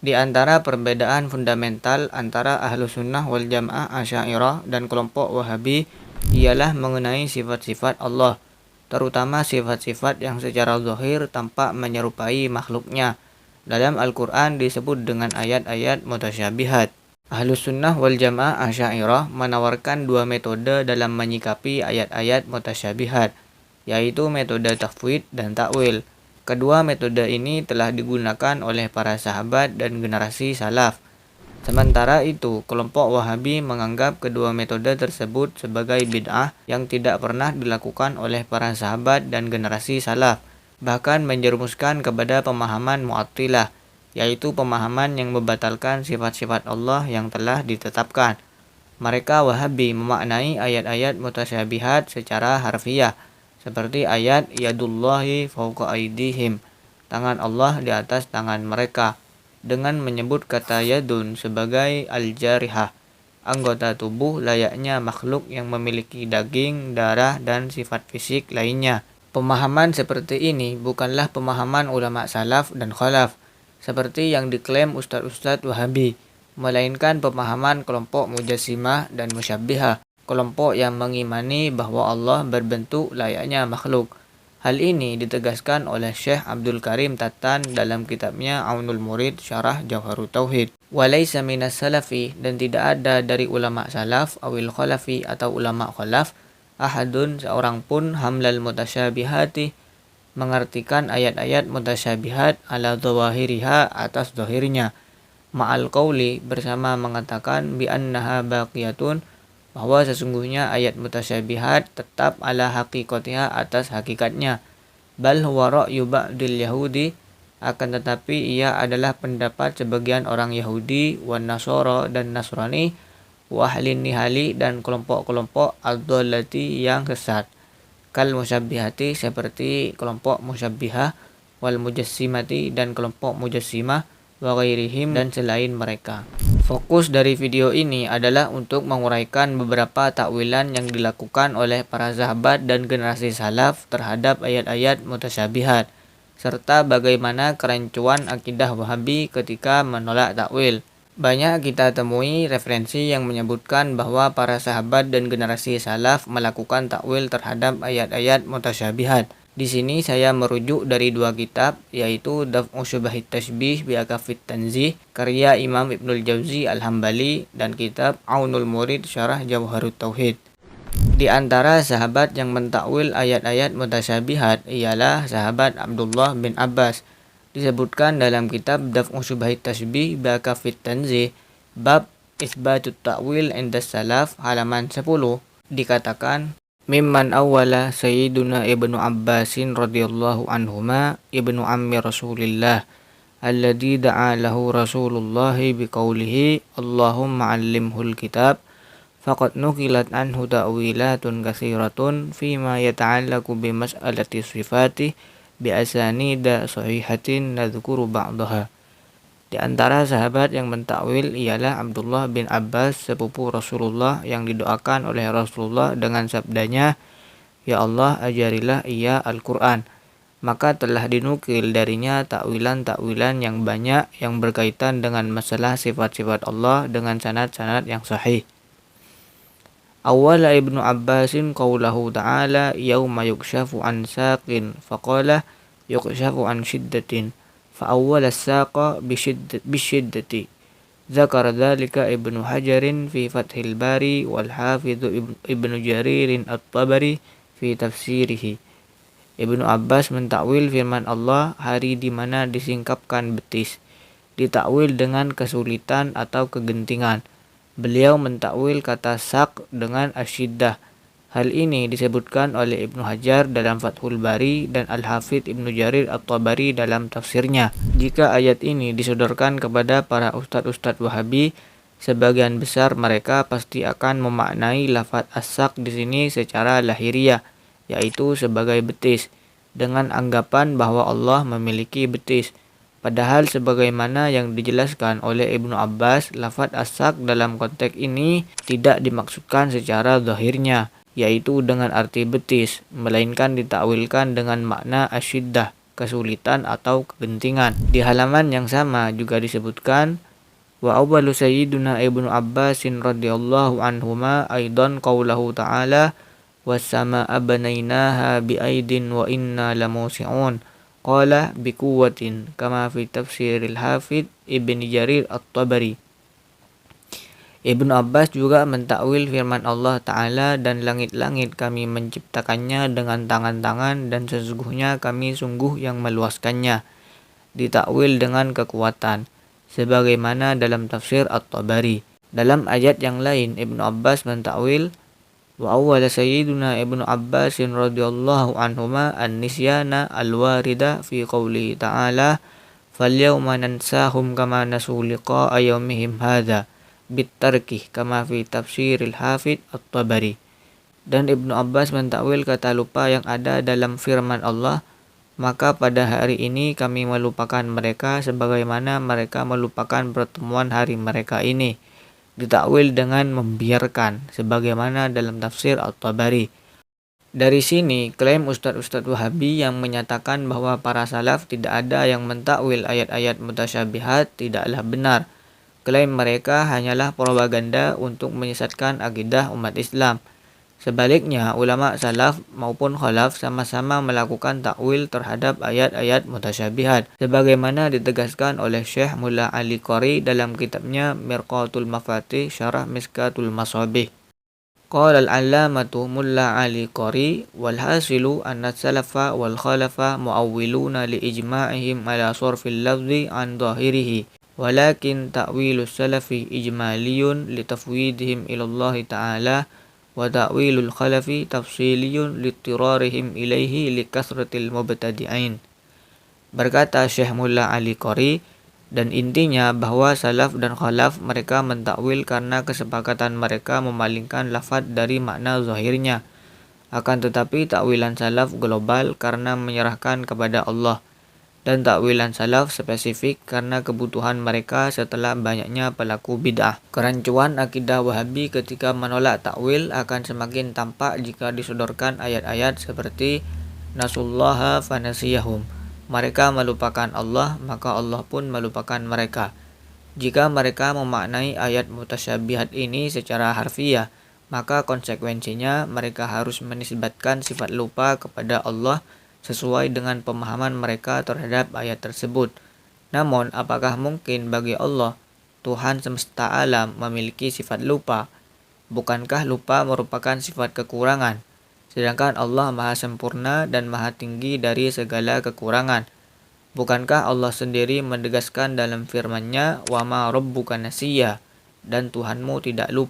Di antara perbedaan fundamental antara Ahlus Sunnah wal Jamaah Asy'ariyah dan kelompok Wahabi ialah mengenai sifat-sifat Allah, terutama sifat-sifat yang secara zahir tampak menyerupai makhluknya. Dalam Al-Quran disebut dengan ayat-ayat mutasyabihat. Ahlus Sunnah wal Jamaah Asy'ariyah menawarkan dua metode dalam menyikapi ayat-ayat mutasyabihat, yaitu metode tafwid dan takwil. Kedua metode ini telah digunakan oleh para sahabat dan generasi salaf. Sementara itu, kelompok Wahabi menganggap kedua metode tersebut sebagai bid'ah yang tidak pernah dilakukan oleh para sahabat dan generasi salaf, bahkan menjerumuskan kepada pemahaman Mu'attilah, yaitu pemahaman yang membatalkan sifat-sifat Allah yang telah ditetapkan. Mereka Wahabi memaknai ayat-ayat mutasyabihat secara harfiah, seperti ayat yadullahi fawqa aydihim, tangan Allah di atas tangan mereka, dengan menyebut kata yadun sebagai al-jarihah, anggota tubuh layaknya makhluk yang memiliki daging, darah, dan sifat fisik lainnya. Pemahaman seperti ini bukanlah pemahaman ulama salaf dan khalaf, seperti yang diklaim ustadz-ustadz Wahabi, melainkan pemahaman kelompok Mujassimah dan Musyabbihah, kelompok yang mengimani bahwa Allah berbentuk layaknya makhluk. Hal ini ditegaskan oleh Syekh Abdul Karim Tattan dalam kitabnya Aunul Murid Syarah Jawharut Tauhid. Walaysa minas salafi, dan tidak ada dari ulama salaf awil khalafi atau ulama khalaf ahadun seorang pun hamlal mutasyabihati, mengartikan ayat-ayat mutasyabihat ala dhawahiriha atas zahirnya, ma'al qauli bersama mengatakan bi annaha baqiyatun, bahwa sesungguhnya ayat mutasyabihat tetap ala haqiqatiha atas hakikatnya. Bal huwa ra'yu ba'dil yahudi, akan tetapi ia adalah pendapat sebagian orang Yahudi, wan Nasara dan Nasrani, wa ahlin nihali dan kelompok-kelompok ad-dhallati yang sesat. Kal musyabbihati, seperti kelompok musyabbihah, wal mujassimati dan kelompok mujassimah, wa ghairihim dan selain mereka. Fokus dari video ini adalah untuk menguraikan beberapa takwilan yang dilakukan oleh para sahabat dan generasi salaf terhadap ayat-ayat mutasyabihat, serta bagaimana kerancuan akidah Wahabi ketika menolak takwil. Banyak kita temui referensi yang menyebutkan bahwa para sahabat dan generasi salaf melakukan takwil terhadap ayat-ayat mutasyabihat. Di sini saya merujuk dari dua kitab, yaitu Daf'u Syubahit Tashbih bi Akafit Tanzih karya Imam Ibnul Jauzi Al-Hambali dan kitab Aunul Murid Syarah Jawharut Tauhid. Di antara sahabat yang mentakwil ayat-ayat mutasyabihat ialah sahabat Abdullah bin Abbas. Disebutkan dalam kitab Daf'u Syubahit Tashbih bi Akafit Tanzih bab Isbatut Ta'wil inda Salaf halaman 10 dikatakan, mimman awwala Sayyiduna Ibnu Abbasin radhiyallahu anhuma ibnu ammi Rasulillah alladhi da'a lahu Rasulullah biqaulihi Allahumma 'allimhul kitab, faqad nukilat anhu ta'wilatun katsiratun fima yata'allaqu bi mas'alati sifati bi asanida sahihatin nadhkuru ba'daha. Di antara sahabat yang mentakwil ialah Abdullah bin Abbas, sepupu Rasulullah, yang didoakan oleh Rasulullah dengan sabdanya, "Ya Allah, ajarilah ia Al-Quran." Maka telah dinukil darinya takwilan-takwilan yang banyak yang berkaitan dengan masalah sifat-sifat Allah dengan sanad-sanad yang sahih. Awwala Ibnu Abbasin qawlahu ta'ala yawma yukshafu an saqin faqala yukshafu an shiddatin فأول الساق بالشدة. ذكر ذلك ابن حجر في فتح الباري والحافظ ابن جرير الطبري في تفسيره. Ibnu Abbas mentakwil firman Allah hari di mana disingkapkan betis, ditakwil dengan kesulitan atau kegentingan. Beliau mentakwil kata sak dengan asyiddah. Hal ini disebutkan oleh Ibnu Hajar dalam Fathul Bari dan Al-Hafidz Ibnu Jarir At-Tabari dalam tafsirnya. Jika ayat ini disodorkan kepada para ustadz-ustadz Wahabi, sebagian besar mereka pasti akan memaknai lafaz as-sak di sini secara lahiriah, yaitu sebagai betis, dengan anggapan bahwa Allah memiliki betis. Padahal sebagaimana yang dijelaskan oleh Ibnu Abbas, lafaz as-sak dalam konteks ini tidak dimaksudkan secara zahirnya, yaitu dengan arti betis, melainkan ditakwilkan dengan makna asyiddah. kesulitan atau kegentingan. Di halaman yang sama juga disebutkan wa awwalu sayyiduna Ibnu Abbasin radhiyallahu anhuma aidan qaulahu ta'ala was-samaa'a banainaha biaidin wa inna lamusi'un qala biquwwatin kama fi tafsiril Hafidz Ibnu Jarir At-Tabari. Ibnu Abbas juga mentakwil firman Allah Ta'ala, dan langit-langit kami menciptakannya dengan tangan-tangan dan sesungguhnya kami sungguh yang meluaskannya. Ditakwil dengan kekuatan, sebagaimana dalam tafsir At-Tabari. Dalam ayat yang lain, Ibnu Abbas mentakwil wa awwala sayyiduna Ibnu Abbasin radhiyallahu anhuma an-nisyana al-warida fi qawlihi ta'ala falyawma nansahum kama nasu liqa'a yawmihim hadza bitarkih kama fi tafsiril Hafidz At-Tabari. Dan Ibnu Abbas mentakwil kata lupa yang ada dalam firman Allah, maka pada hari ini kami melupakan mereka sebagaimana mereka melupakan pertemuan hari mereka ini. Ditakwil dengan membiarkan sebagaimana dalam tafsir At-Tabari. Dari sini klaim ustadz-ustadz Wahabi yang menyatakan bahwa para salaf tidak ada yang mentakwil ayat-ayat mutasyabihat tidaklah benar. Klaim mereka hanyalah propaganda untuk menyesatkan akidah umat Islam. Sebaliknya, ulama salaf maupun khalaf sama-sama melakukan takwil terhadap ayat-ayat mutasyabihat, sebagaimana ditegaskan oleh Syekh Mullah Ali Qari dalam kitabnya Mirqatul Mafatih Syarah Miskatul Masabih. Qala al-allamatu Mullah Ali Qari wal hasilu anna salafa wal khalafa muawwiluna li ijma'ihim ala surfil lafzi an dhahirihi. Walakin ta'wilus salafi ijmaliyun litafwidihim ilallahi ta'ala wa ta'wilul khalafi tafsiliyun litirarihim ilaihi likasratil mubtadi'ain. Berkata Syekh Mullah Ali Qari, dan intinya bahwa salaf dan khalaf mereka mentakwil karena kesepakatan mereka memalingkan lafaz dari makna zahirnya. Akan tetapi takwilan salaf global karena menyerahkan kepada Allah, dan takwilan salaf spesifik karena kebutuhan mereka setelah banyaknya pelaku bid'ah. Kerancuan akidah Wahabi ketika menolak takwil akan semakin tampak jika disodorkan ayat-ayat seperti nasullaha fanasiyahum, mereka melupakan Allah maka Allah pun melupakan mereka. Jika mereka memaknai ayat mutasyabihat ini secara harfiah, maka konsekuensinya mereka harus menisbatkan sifat lupa kepada Allah sesuai dengan pemahaman mereka terhadap ayat tersebut. Namun, apakah mungkin bagi Allah, Tuhan semesta alam, memiliki sifat lupa? Bukankah lupa merupakan sifat kekurangan? Sedangkan Allah maha sempurna dan maha tinggi dari segala kekurangan. Bukankah Allah sendiri menegaskan dalam firman-Nya, "Wa ma rabbuka nasiya," dan Tuhanmu tidak lupa?